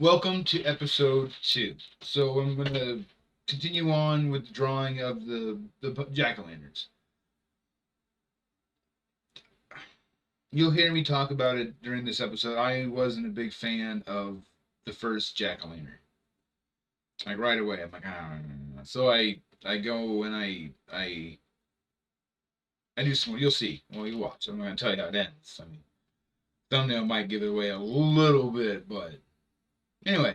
Welcome to episode 2. So I'm going to continue on with the drawing of the jack-o'-lanterns. You'll hear me talk about it during this episode. I wasn't a big fan of the first jack-o'-lantern. Like right away, I'm like, ah. So I go and I do some. You'll see. Well, you watch. I'm not going to tell you how it ends. I mean, thumbnail might give it away a little bit, but anyway.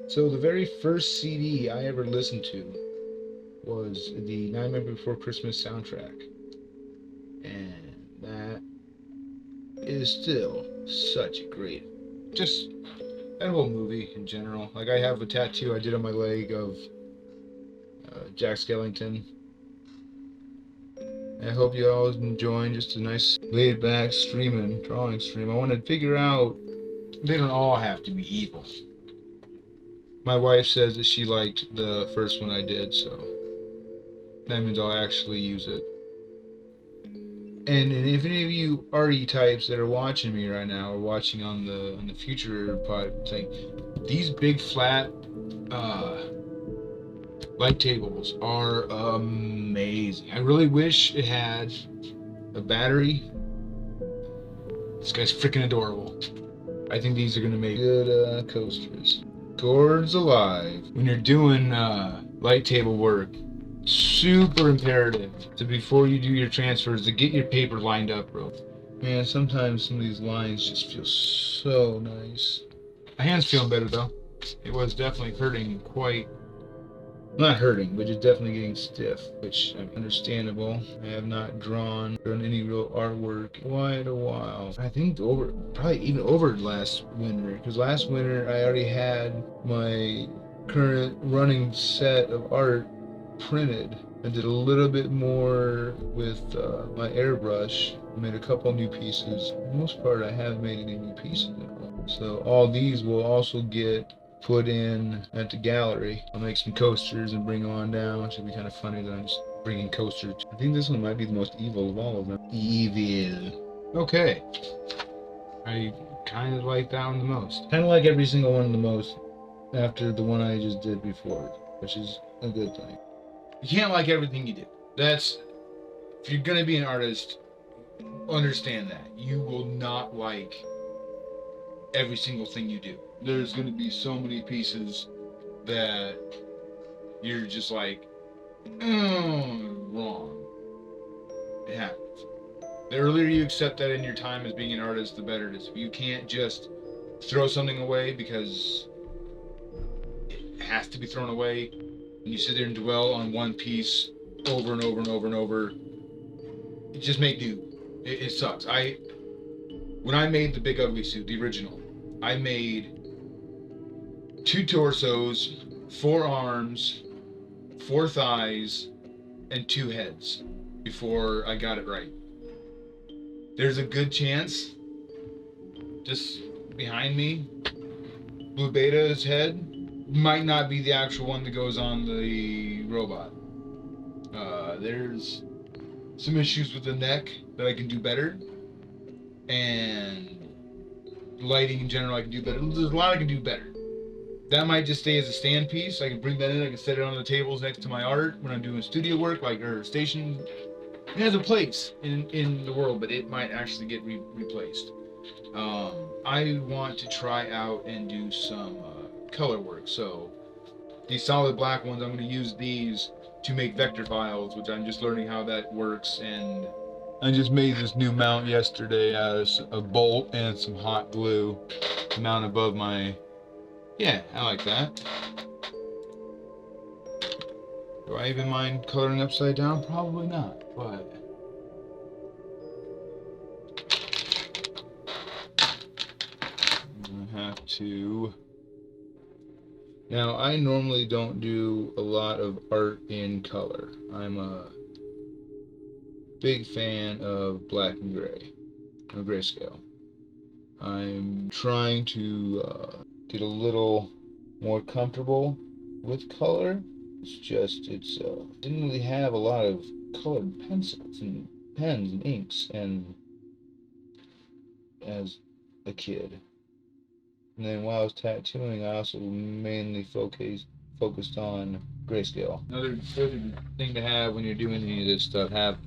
So the very first CD I ever listened to was the Nightmare Before Christmas soundtrack. And that is still such a great, just that whole movie in general. Like I have a tattoo I did on my leg of Jack Skellington. I hope you all enjoying just a nice laid back drawing stream. I want to figure out, they don't all have to be evil. My wife says that she liked the first one I did, so that means I'll actually use it. And if any of you arty types that are watching me right now or watching on the future pod thing, these big flat light tables are amazing. I really wish it had a battery. This guy's freaking adorable. I think these are gonna make good coasters. Gourds alive. When you're doing light table work, super imperative to, before you do your transfers, to get your paper lined up, bro. Man, sometimes some of these lines just feel so nice. My hand's feeling better though. It was definitely hurting quite. Not hurting, but just definitely getting stiff, which is understandable. I have not done any real artwork in quite a while. I think probably even over last winter, because last winter I already had my current running set of art printed. I did a little bit more with my airbrush. I made a couple new pieces. For the most part, I haven't made any new pieces at all. So all these will also get put in at the gallery. I'll make some coasters and bring them on down. It should be kind of funny that I'm just bringing coasters. I think this one might be the most evil of all of them. Evil. Okay. I kind of like that one the most. Kind of like every single one the most after the one I just did before, which is a good thing. You can't like everything you do. That's, if you're gonna be an artist, understand that. You will not like every single thing you do. There's gonna be so many pieces that you're just like, wrong. It happens. The earlier you accept that in your time as being an artist, the better it is. You can't just throw something away because it has to be thrown away, and you sit there and dwell on one piece over and over and over and over. You just make do. It sucks. When I made the Big Ugly suit, the original, I made 2 torsos, 4 arms, 4 thighs, and 2 heads before I got it right. There's a good chance, just behind me, Blue Beta's head might not be the actual one that goes on the robot. There's some issues with the neck that I can do better, and lighting in general I can do better. There's a lot I can do better. That might just stay as a stand piece. I can bring that in. I can set it on the tables next to my art when I'm doing studio work, like or station. It has a place in the world, but it might actually get replaced. I want to try out and do some color work. So these solid black ones, I'm going to use these to make vector files, which I'm just learning how that works. And I just made this new mount yesterday out of a bolt and some hot glue to mount above my. Yeah, I like that. Do I even mind coloring upside down? Probably not, but I have to. Now, I normally don't do a lot of art in color. I'm a big fan of black and gray, or grayscale. I'm trying to get a little more comfortable with color. It's didn't really have a lot of colored pencils and pens and inks and as a kid. And then while I was tattooing, I also mainly focused on grayscale. Another thing to have when you're doing any of this stuff, have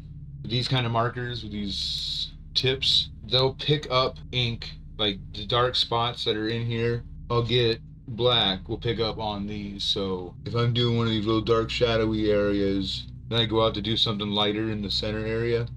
these kind of markers with these tips. They'll pick up ink, like the dark spots that are in here. I'll get black will pick up on these. So if I'm doing one of these little dark shadowy areas, then I go out to do something lighter in the center area,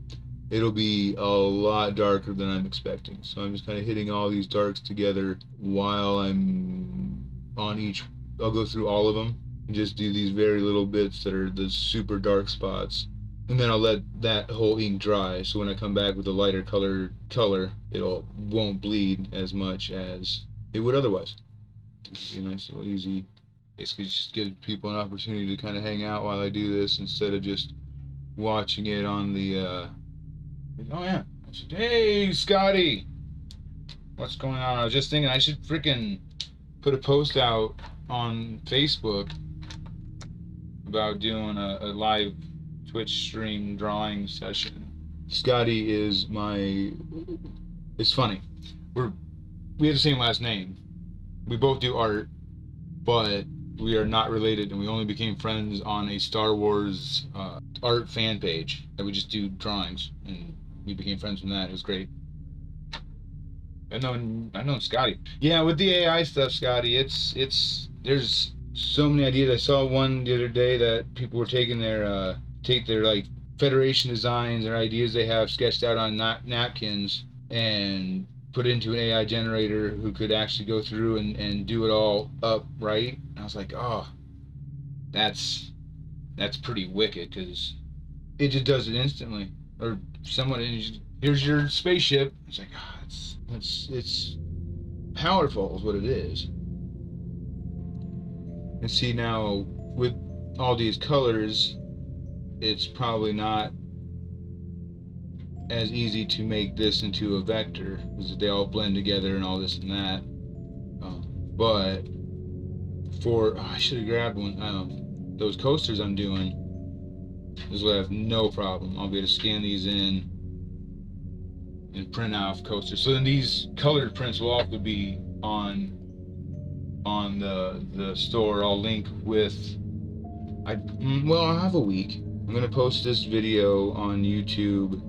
it'll be a lot darker than I'm expecting. So I'm just kind of hitting all these darks together while I'm on each. I'll go through all of them and just do these very little bits that are the super dark spots. And then I'll let that whole ink dry. So when I come back with a lighter color, it'll won't bleed as much as it would otherwise. It'll be a nice little easy. Basically, just give people an opportunity to kind of hang out while I do this instead of just watching it on the. Oh yeah. I said, hey Scotty, what's going on? I was just thinking I should freaking put a post out on Facebook about doing a live Twitch stream drawing session. Scotty is my. It's funny. We have the same last name. We both do art, but we are not related, and we only became friends on a Star Wars art fan page that we just do drawings, and we became friends from that. It was great. I've known Scotty. Yeah, with the AI stuff, Scotty, it's there's so many ideas. I saw one the other day that people were taking their like Federation designs or ideas they have sketched out on napkins and put it into an AI generator who could actually go through and do it all up right. And I was like, oh, that's pretty wicked because it just does it instantly. Or someone, here's your spaceship. It's like, oh, it's powerful is what it is. And see now with all these colors, it's probably not as easy to make this into a vector because they all blend together and all this and that. But I should have grabbed one. Those coasters I'm doing, this will have no problem. I'll be able to scan these in and print out coasters. So then these colored prints will also be on the store. I'll link with. I'll have a week. I'm gonna post this video on YouTube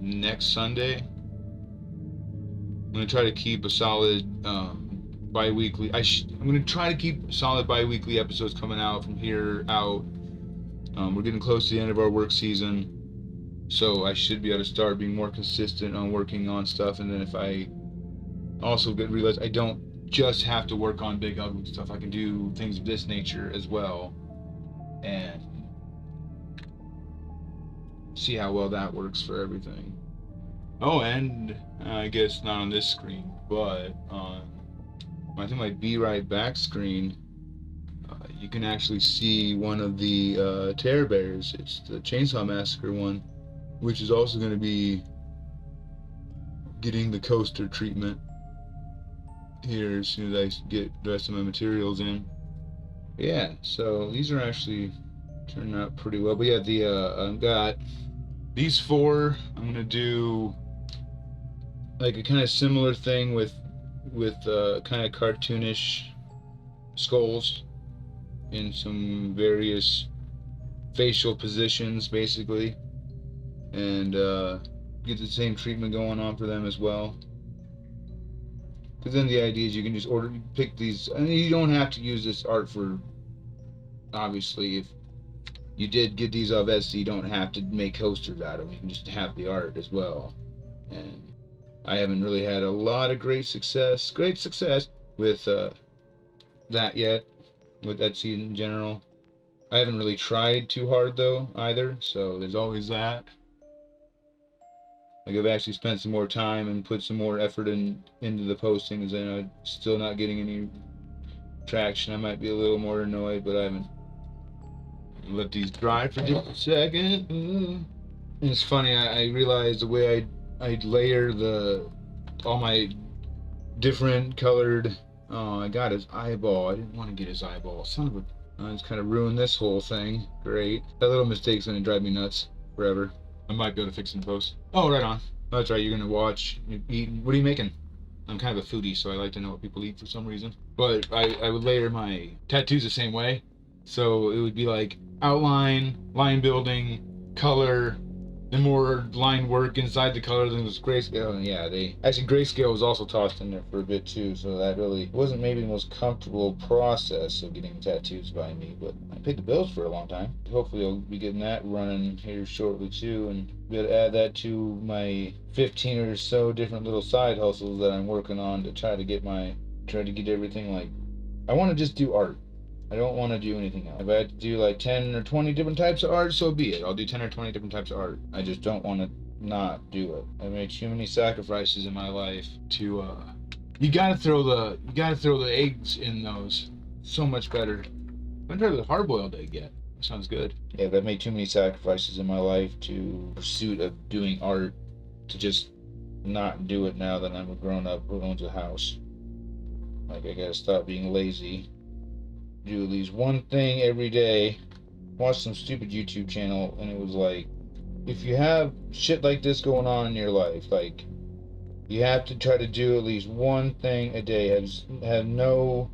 next Sunday. I'm gonna try to keep a solid bi-weekly. I'm gonna try to keep solid bi-weekly episodes coming out from here out. We're getting close to the end of our work season, so I should be able to start being more consistent on working on stuff. And then if I also realize I don't just have to work on big ugly stuff, I can do things of this nature as well, and see how well that works for everything. Oh, and I guess not on this screen, but on I think my Be Right Back screen, you can actually see one of the Terror Bears. It's the Chainsaw Massacre one, which is also going to be getting the coaster treatment here as soon as I get the rest of my materials in. Yeah, so these are actually turning out pretty well. But yeah, I've got these four. I'm going to do like a kind of similar thing with kind of cartoonish skulls in some various facial positions, basically, and get the same treatment going on for them as well. Because then the idea is you can just pick these, and you don't have to use this art for. Obviously, if you did get these off Etsy, you don't have to make coasters out of them. You can just have the art as well. And I haven't really had a lot of great success with that yet, with Etsy in general. I haven't really tried too hard though either, so there's always that. Like I've actually spent some more time and put some more effort into the postings, and I'm still not getting any traction. I might be a little more annoyed, but I haven't. Let these dry for just a second. And it's funny, I realized the way I'd layer all my different colored. Oh, I got his eyeball. I didn't want to get his eyeball. Son of a. I just kind of ruined this whole thing. Great. That little mistake's gonna drive me nuts forever. I might be able to fix it in post. Oh, right on. Oh, that's right. You're gonna watch, eat. What are you making? I'm kind of a foodie, so I like to know what people eat for some reason. But I would layer my tattoos the same way. So it would be like outline, line building, color, and more line work inside the color than was grayscale. And yeah, they actually grayscale was also tossed in there for a bit too. So that really wasn't maybe the most comfortable process of getting tattoos by me. But I paid the bills for a long time. Hopefully I'll be getting that running here shortly too, and be able to add that to my 15 or so different little side hustles that I'm working on to try to get everything like I want to just do art. I don't want to do anything else. If I had to do like 10 or 20 different types of art, so be it. I'll do 10 or 20 different types of art. I just don't want to not do it. I made too many sacrifices in my life to you gotta throw the eggs in those. So much better. I haven't tried the hard boiled egg yet. That sounds good. Yeah, but I've made too many sacrifices in my life to pursuit of doing art to just not do it now that I'm a grown up who owns a house. Like I gotta stop being lazy. Do at least one thing every day. Watch some stupid YouTube channel, and it was like, if you have shit like this going on in your life, like you have to try to do at least one thing a day. Have no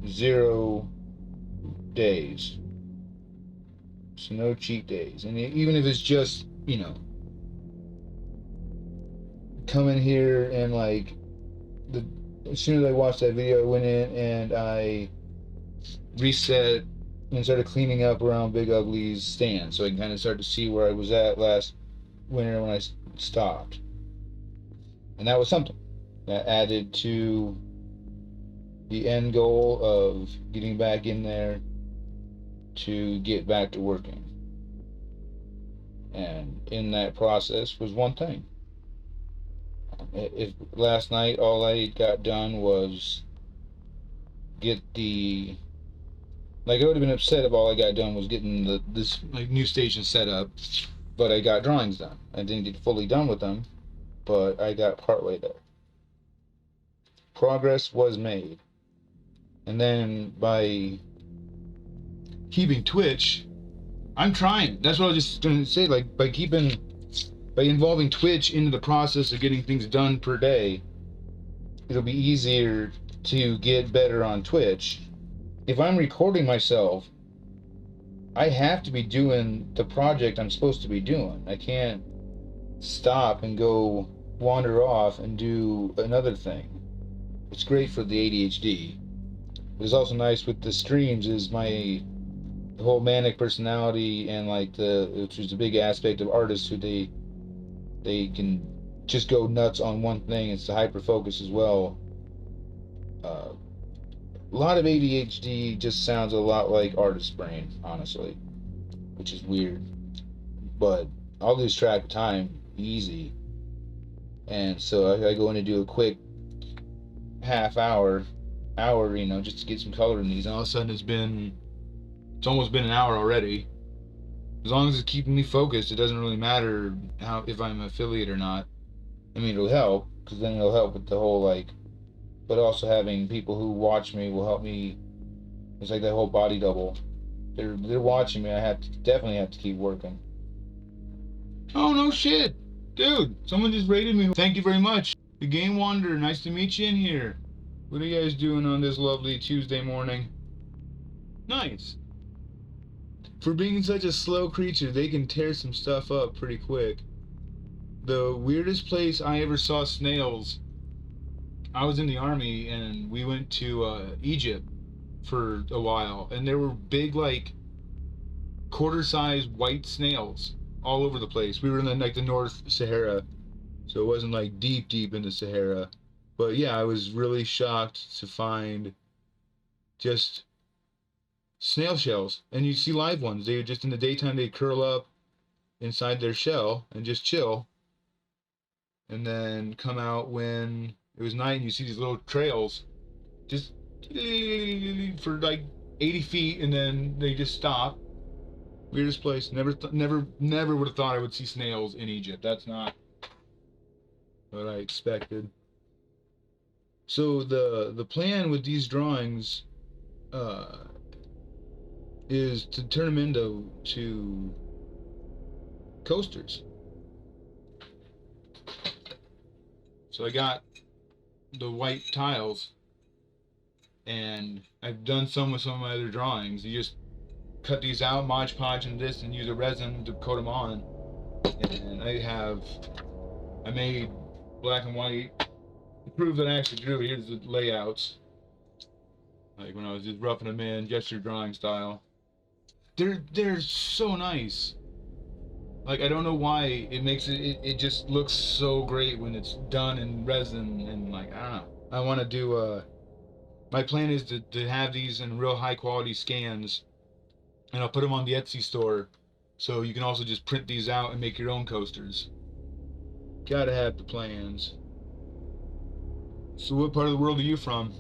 0 days. So no cheat days. And even if it's just, come in here and like as soon as I watched that video, I went in and I reset and started cleaning up around Big Ugly's stand, so I can kind of start to see where I was at last winter when I stopped. And that was something that added to the end goal of getting back in there to get back to working. And in that process was one thing. If last night all I got done was get the I would have been upset if all I got done was getting this new station set up, but I got drawings done. I didn't get fully done with them, but I got partway there. Progress was made. And then by keeping Twitch, I'm trying. That's what I was just going to say. Like by involving Twitch into the process of getting things done per day, it'll be easier to get better on Twitch. If I'm recording myself, I have to be doing the project I'm supposed to be doing. I can't stop and go wander off and do another thing. It's great for the ADHD. But it's also nice with the streams is the whole manic personality and which is a big aspect of artists who they can just go nuts on one thing. It's the hyper focus as well. A lot of ADHD just sounds a lot like artist brain, honestly, which is weird. But I'll lose track of time easy, and so I go in and do a quick half hour, just to get some color in these. And all of a sudden, it's almost been an hour already. As long as it's keeping me focused, it doesn't really matter if I'm an affiliate or not. I mean, it'll help because then it'll help with the whole but also having people who watch me will help me. It's like that whole body double. They're watching me. I definitely have to keep working. Oh no shit, dude! Someone just rated me. Thank you very much. The Game Wanderer. Nice to meet you in here. What are you guys doing on this lovely Tuesday morning? Nice. For being such a slow creature, they can tear some stuff up pretty quick. The weirdest place I ever saw snails. I was in the army and we went to Egypt for a while, and there were big quarter-sized white snails all over the place. We were in the North Sahara, so it wasn't deep in the Sahara. But yeah, I was really shocked to find just snail shells, and you see live ones. They just in the daytime they curl up inside their shell and just chill, and then come out when it was night, and you see these little trails just for 80 feet, and then they just stop. Weirdest place. Never would have thought I would see snails in Egypt. That's not what I expected. So the plan with these drawings is to turn them into coasters. So I got the white tiles, and I've done some with some of my other drawings. You just cut these out, Mod Podge and this, and use a resin to coat them on. And I made black and white to prove that I actually drew. Here's the layouts. Like when I was just roughing them in, gesture drawing style. They're so nice. Like, I don't know why it makes it just looks so great when it's done in resin, and like, I don't know. I want to do my plan is to have these in real high quality scans, and I'll put them on the Etsy store, so you can also just print these out and make your own coasters. Gotta have the plans. So what part of the world are you from?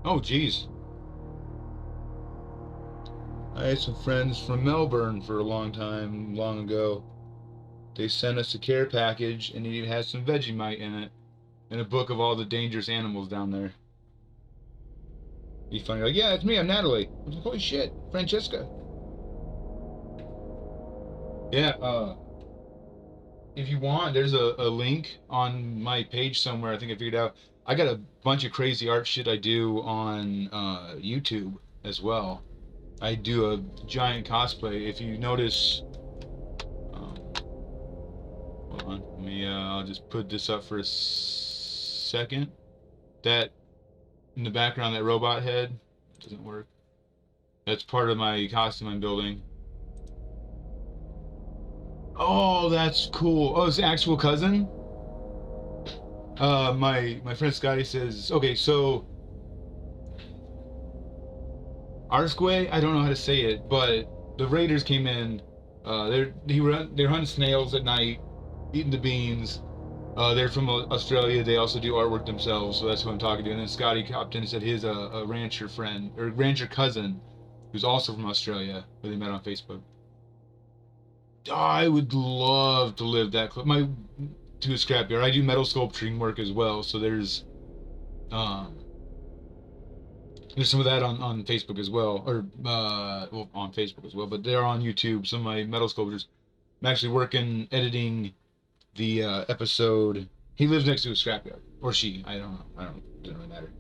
Oh, geez. I had some friends from Melbourne for a long ago. They sent us a care package, and it even had some Vegemite in it, and a book of all the dangerous animals down there. Be funny, like, yeah, it's me, I'm Natalie. I was like, holy shit, Francesca. Yeah, if you want, there's a link on my page somewhere. I think I figured out. I got a bunch of crazy art shit I do on YouTube as well. I do a giant cosplay. If you notice, hold on, let me, I'll just put this up for a second. That, in the background, that robot head, doesn't work. That's part of my costume I'm building. Oh, that's cool. Oh, it's the actual cousin? My friend Scotty says, okay, so Arsquay, I don't know how to say it, but the raiders came in. They're hunting snails at night, eating the beans. They're from Australia. They also do artwork themselves, so that's who I'm talking to. And then Scotty copped in and said his a rancher friend or rancher cousin, who's also from Australia, who they met on Facebook. Oh, I would love to live that close. To a scrapyard. I do metal sculpturing work as well, so there's some of that on Facebook as well, or well, on Facebook as well, but they're on YouTube. Some of my metal sculptures. I'm actually working editing the episode. He lives next to a scrapyard, or she. I don't know. Doesn't really matter.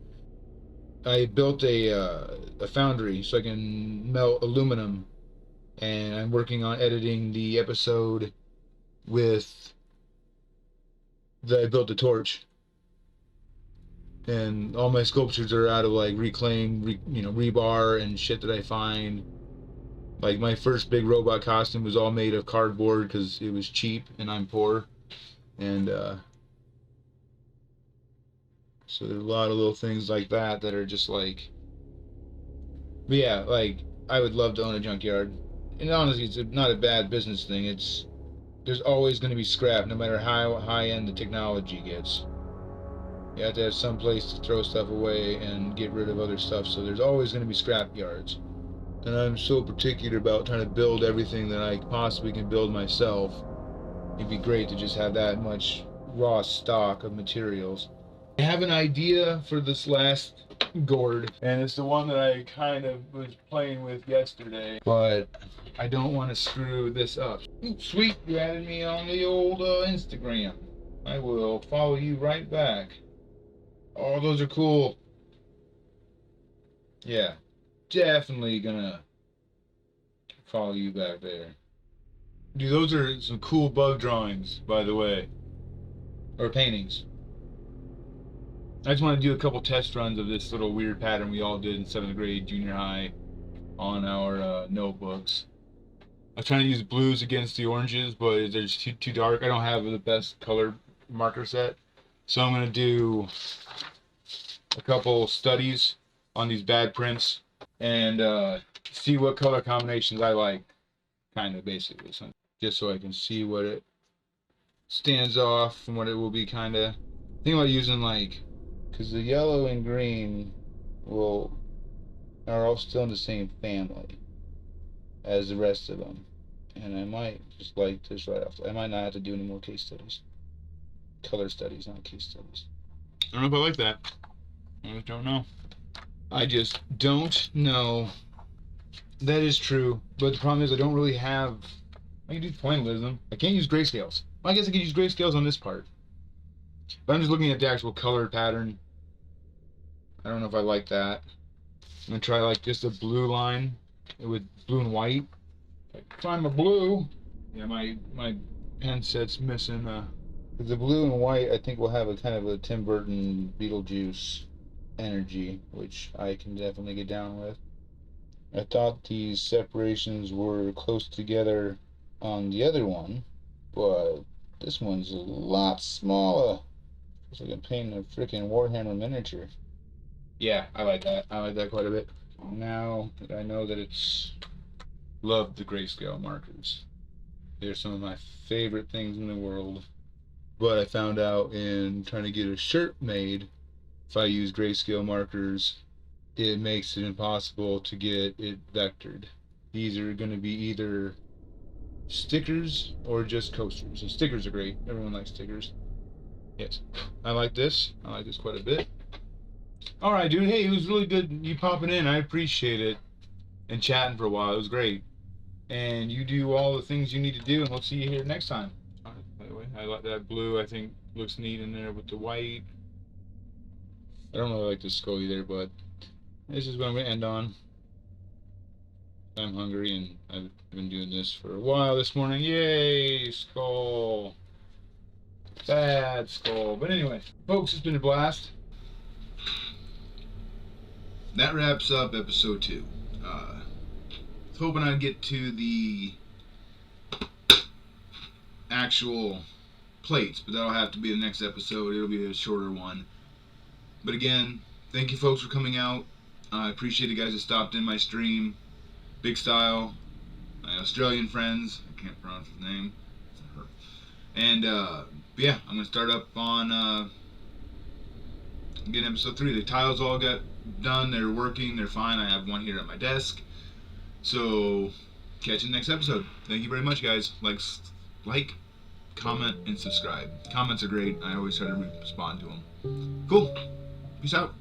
I built a foundry so I can melt aluminum, and I'm working on editing the episode with. I built the torch, and all my sculptures are out of like reclaimed, rebar and shit that I find. Like my first big robot costume was all made of cardboard because it was cheap and I'm poor, and so there's a lot of little things like that are just like. But yeah, like I would love to own a junkyard, and honestly, it's not a bad business thing. There's always going to be scrap, no matter how high-end the technology gets. You have to have some place to throw stuff away and get rid of other stuff, so there's always going to be scrap yards. And I'm so particular about trying to build everything that I possibly can build myself. It'd be great to just have that much raw stock of materials. I have an idea for this last gourd, and it's the one that I kind of was playing with yesterday, but I don't want to screw this up. Ooh, sweet, you added me on the old Instagram. I will follow you right back. Oh, those are cool. Yeah, definitely gonna follow you back there. Dude, those are some cool bug drawings, by the way. Or paintings. I just want to do a couple test runs of this little weird pattern we all did in 7th grade, junior high, on our notebooks. I was trying to use blues against the oranges, but they're just too dark. I don't have the best color marker set. So I'm going to do a couple studies on these bad prints and see what color combinations I like, kind of, basically. So, just so I can see what it stands off from what it will be, kind of. Think about using, like, because the yellow and green are all still in the same family as the rest of them, and I might just like this right off. I might not have to do any more case studies, color studies, not case studies. I don't know if I like that. I just don't know. I just don't know. That is true, but the problem is I don't really have. I can do pointillism. I can't use grayscales. Well, I guess I could use grayscales on this part. But I'm just looking at the actual color pattern. I don't know if I like that. I'm gonna try like just a blue line with blue and white. Find my blue. Yeah, my pen set's missing. The blue and white, I think, will have a kind of a Tim Burton Beetlejuice energy, which I can definitely get down with. I thought these separations were close together on the other one, but this one's a lot smaller. It's like I'm painting a freaking Warhammer miniature. Yeah, I like that. I like that quite a bit. Now that I know that it's... Love the grayscale markers. They're some of my favorite things in the world. But I found out in trying to get a shirt made, if I use grayscale markers, it makes it impossible to get it vectored. These are going to be either stickers or just coasters. And stickers are great. Everyone likes stickers. Yes. I like this. I like this quite a bit. Alright, dude. Hey, it was really good you popping in. I appreciate it. And chatting for a while. It was great. And you do all the things you need to do, and we'll see you here next time. By the way, I like that blue. I think looks neat in there with the white. I don't really like the skull either, but this is what I'm going to end on. I'm hungry, and I've been doing this for a while this morning. Yay, skull. Bad skull. But anyway, folks, it's been a blast. That wraps up episode 2. Hoping I'd get to the actual plates, but that'll have to be the next episode. It'll be a shorter one. But again, thank you folks for coming out. I appreciate you guys that stopped in my stream. Big Style, my Australian friends, I can't pronounce his name. And but yeah, I'm gonna start up on getting episode 3. The tiles all got done. They're working. They're fine. I have one here at my desk. So, catch you in the next episode. Thank you very much, guys. Like, comment, and subscribe. Comments are great. I always try to respond to them. Cool. Peace out.